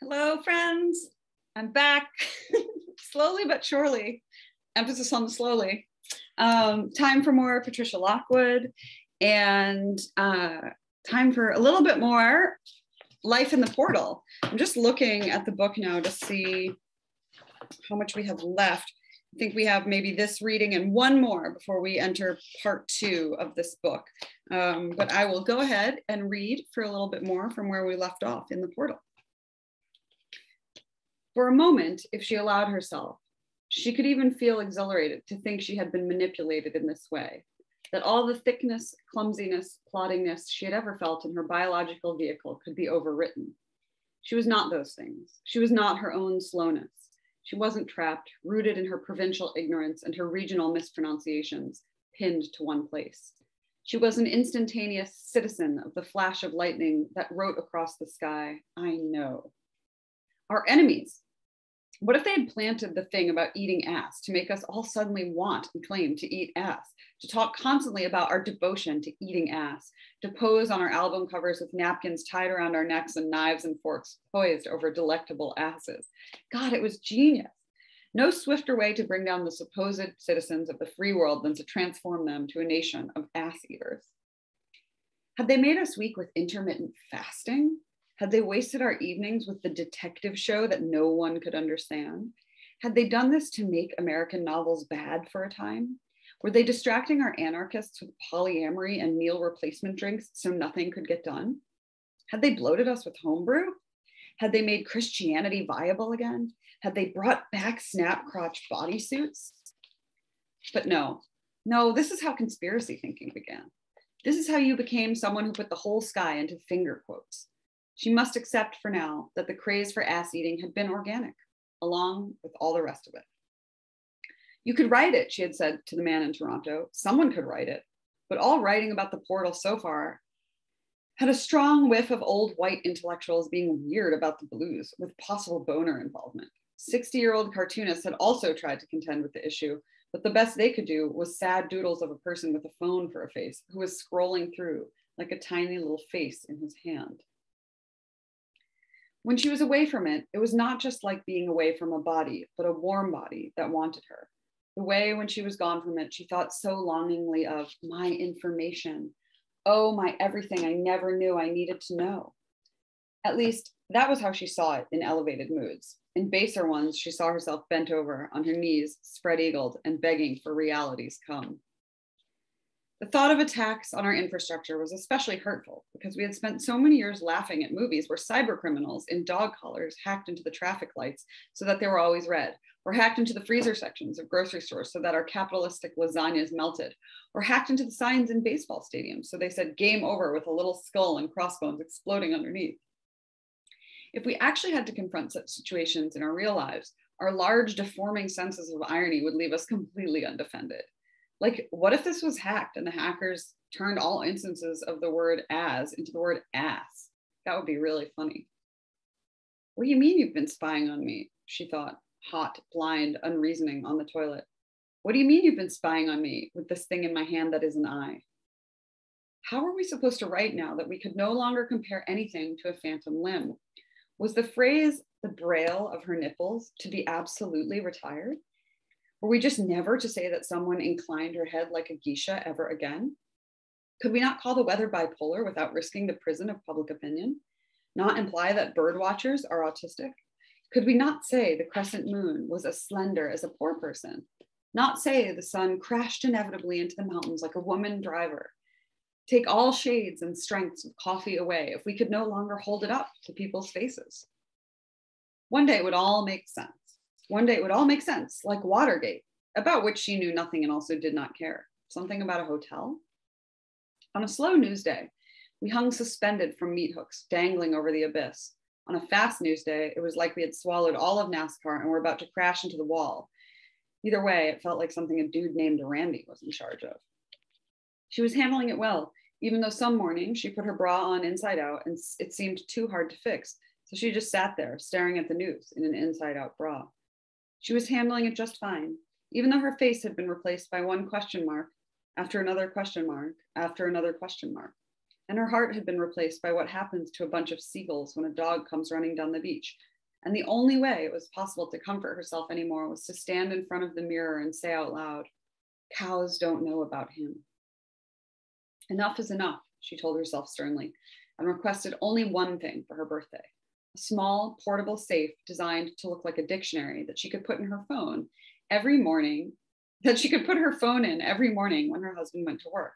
Hello, friends. I'm back, slowly but surely. Emphasis on the slowly. Time for more Patricia Lockwood, and time for a little bit more Life in the Portal. I'm just looking at the book now to see how much we have left. I think we have maybe this reading and one more before we enter part 2 of this book. But I will go ahead and read for a little bit more from where we left off in the portal. For a moment, if she allowed herself, she could even feel exhilarated to think she had been manipulated in this way, that all the thickness, clumsiness, ploddingness she had ever felt in her biological vehicle could be overwritten. She was not those things. She was not her own slowness. She wasn't trapped, rooted in her provincial ignorance and her regional mispronunciations, pinned to one place. She was an instantaneous citizen of the flash of lightning that wrote across the sky, "I know." Our enemies. What if they had planted the thing about eating ass to make us all suddenly want and claim to eat ass, to talk constantly about our devotion to eating ass, to pose on our album covers with napkins tied around our necks and knives and forks poised over delectable asses? God, it was genius. No swifter way to bring down the supposed citizens of the free world than to transform them to a nation of ass eaters. Had they made us weak with intermittent fasting? Had they wasted our evenings with the detective show that no one could understand? Had they done this to make American novels bad for a time? Were they distracting our anarchists with polyamory and meal replacement drinks so nothing could get done? Had they bloated us with homebrew? Had they made Christianity viable again? Had they brought back snap crotch bodysuits? But no, this is how conspiracy thinking began. This is how you became someone who put the whole sky into finger quotes. She must accept for now that the craze for ass eating had been organic, along with all the rest of it. You could write it, she had said to the man in Toronto. Someone could write it, but all writing about the portal so far had a strong whiff of old white intellectuals being weird about the blues with possible boner involvement. 60-year-old cartoonists had also tried to contend with the issue, but the best they could do was sad doodles of a person with a phone for a face who was scrolling through like a tiny little face in his hand. When she was away from it, it was not just like being away from a body, but a warm body that wanted her. The way when she was gone from it, she thought so longingly of my information. Oh, my everything I never knew I needed to know. At least that was how she saw it in elevated moods. In baser ones, she saw herself bent over on her knees, spread-eagled and begging for reality's come. The thought of attacks on our infrastructure was especially hurtful because we had spent so many years laughing at movies where cyber criminals in dog collars hacked into the traffic lights so that they were always red, or hacked into the freezer sections of grocery stores so that our capitalistic lasagnas melted, or hacked into the signs in baseball stadiums so they said game over with a little skull and crossbones exploding underneath. If we actually had to confront such situations in our real lives, our large deforming senses of irony would leave us completely undefended. Like, what if this was hacked and the hackers turned all instances of the word as into the word ass? That would be really funny. What do you mean you've been spying on me? She thought, hot, blind, unreasoning on the toilet. What do you mean you've been spying on me with this thing in my hand that is an eye? How are we supposed to write now that we could no longer compare anything to a phantom limb? Was the phrase the braille of her nipples to be absolutely retired? Were we just never to say that someone inclined her head like a geisha ever again? Could we not call the weather bipolar without risking the prison of public opinion? Not imply that bird watchers are autistic? Could we not say the crescent moon was as slender as a poor person? Not say the sun crashed inevitably into the mountains like a woman driver? Take all shades and strengths of coffee away if we could no longer hold it up to people's faces. One day it would all make sense. One day it would all make sense, like Watergate, about which she knew nothing and also did not care. Something about a hotel? On a slow news day, we hung suspended from meat hooks, dangling over the abyss. On a fast news day, it was like we had swallowed all of NASCAR and were about to crash into the wall. Either way, it felt like something a dude named Randy was in charge of. She was handling it well, even though some mornings she put her bra on inside out and it seemed too hard to fix. So she just sat there staring at the news in an inside out bra. She was handling it just fine, even though her face had been replaced by one question mark after another question mark after another question mark. And her heart had been replaced by what happens to a bunch of seagulls when a dog comes running down the beach, And the only way it was possible to comfort herself anymore was to stand in front of the mirror and say out loud, "Cows don't know about him." Enough is enough, she told herself sternly, and requested only one thing for her birthday: a small portable safe designed to look like a dictionary that she could put in her phone every morning, that she could put her phone in every morning when her husband went to work.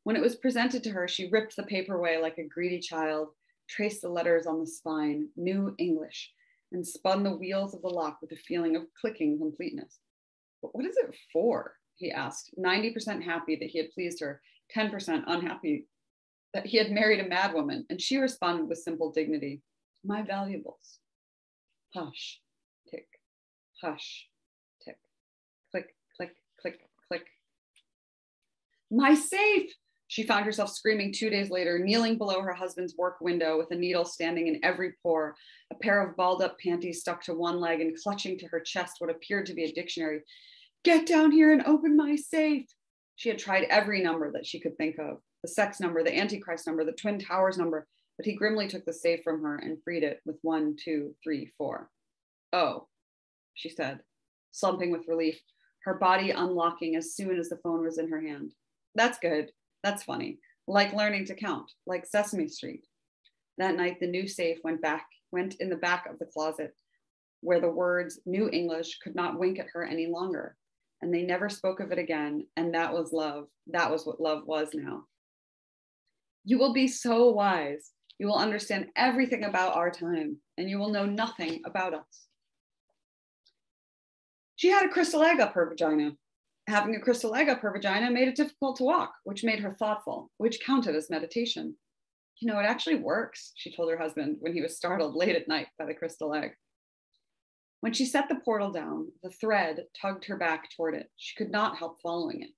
When it was presented to her, she ripped the paper away like a greedy child, traced the letters on the spine, New English, and spun the wheels of the lock with a feeling of clicking completeness. "But what is it for?" he asked, 90% happy that he had pleased her, 10% unhappy that he had married a madwoman, and she responded with simple dignity, "My valuables." Hush, tick, hush, tick, click, click, click, click. "My safe!" She found herself screaming 2 days later, kneeling below her husband's work window with a needle standing in every pore, a pair of balled up panties stuck to one leg, and clutching to her chest what appeared to be a dictionary. "Get down here and open my safe." She had tried every number that she could think of, the sex number, the Antichrist number, the Twin Towers number, but he grimly took the safe from her and freed it with 1, 2, 3, 4. "Oh," she said, slumping with relief, her body unlocking as soon as the phone was in her hand. "That's good. That's funny. Like learning to count, like Sesame Street." That night, the new safe went in the back of the closet, where the words New English could not wink at her any longer. And they never spoke of it again. And that was love. That was what love was now. "You will be so wise. You will understand everything about our time, and you will know nothing about us." She had a crystal egg up her vagina. Having a crystal egg up her vagina made it difficult to walk, which made her thoughtful, which counted as meditation. "You know, it actually works," she told her husband when he was startled late at night by the crystal egg. When she set the portal down, the thread tugged her back toward it. She could not help following it.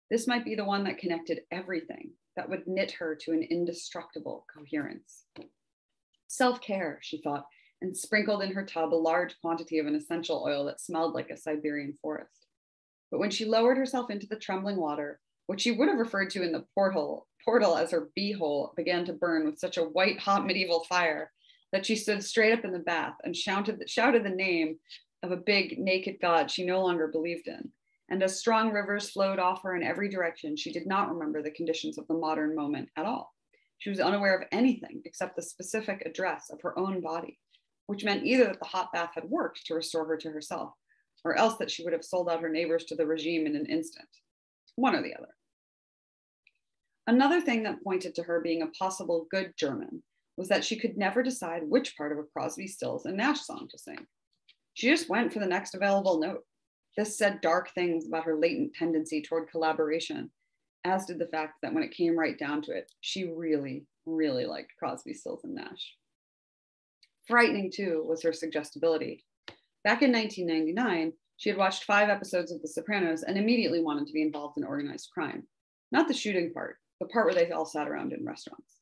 This might be the one that connected everything, that would knit her to an indestructible coherence. Self-care, she thought, and sprinkled in her tub a large quantity of an essential oil that smelled like a Siberian forest. But when she lowered herself into the trembling water, what she would have referred to in the portal as her beehole began to burn with such a white hot medieval fire that she stood straight up in the bath and shouted the name of a big naked god she no longer believed in. And as strong rivers flowed off her in every direction, she did not remember the conditions of the modern moment at all. She was unaware of anything except the specific address of her own body, which meant either that the hot bath had worked to restore her to herself, or else that she would have sold out her neighbors to the regime in an instant. One or the other. Another thing that pointed to her being a possible good German was that she could never decide which part of a Crosby, Stills, and Nash song to sing. She just went for the next available note. This said dark things about her latent tendency toward collaboration, as did the fact that when it came right down to it, she really, really liked Crosby, Stills, and Nash. Frightening, too, was her suggestibility. Back in 1999, she had watched 5 episodes of The Sopranos and immediately wanted to be involved in organized crime. Not the shooting part, the part where they all sat around in restaurants.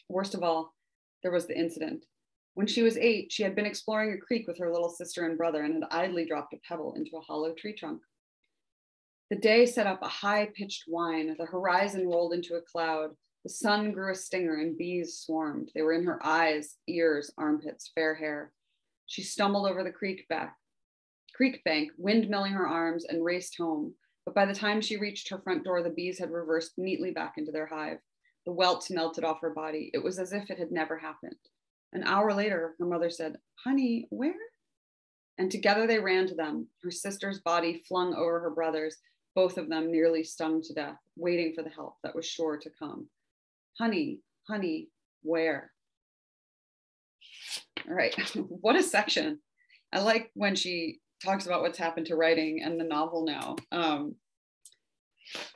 Worst of all, there was the incident. When she was 8, she had been exploring a creek with her little sister and brother and had idly dropped a pebble into a hollow tree trunk. The day set up a high-pitched whine. The horizon rolled into a cloud. The sun grew a stinger and bees swarmed. They were in her eyes, ears, armpits, fair hair. She stumbled over the creek bank, windmilling her arms, and raced home. But by the time she reached her front door, the bees had reversed neatly back into their hive. The welts melted off her body. It was as if it had never happened. An hour later, her mother said, "Honey, where?" And together they ran to them, her sister's body flung over her brother's, both of them nearly stung to death, waiting for the help that was sure to come. Honey, where? All right, what a section. I like when she talks about what's happened to writing and the novel now.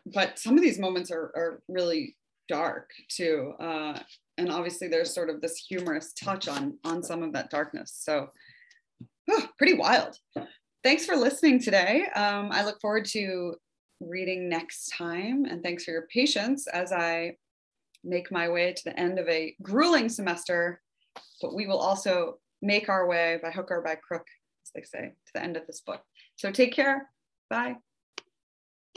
But some of these moments are really dark too. And obviously there's sort of this humorous touch on some of that darkness. So pretty wild. Thanks for listening today. I look forward to reading next time, and thanks for your patience as I make my way to the end of a grueling semester, but we will also make our way by hook or by crook, as they say, to the end of this book. So take care. Bye.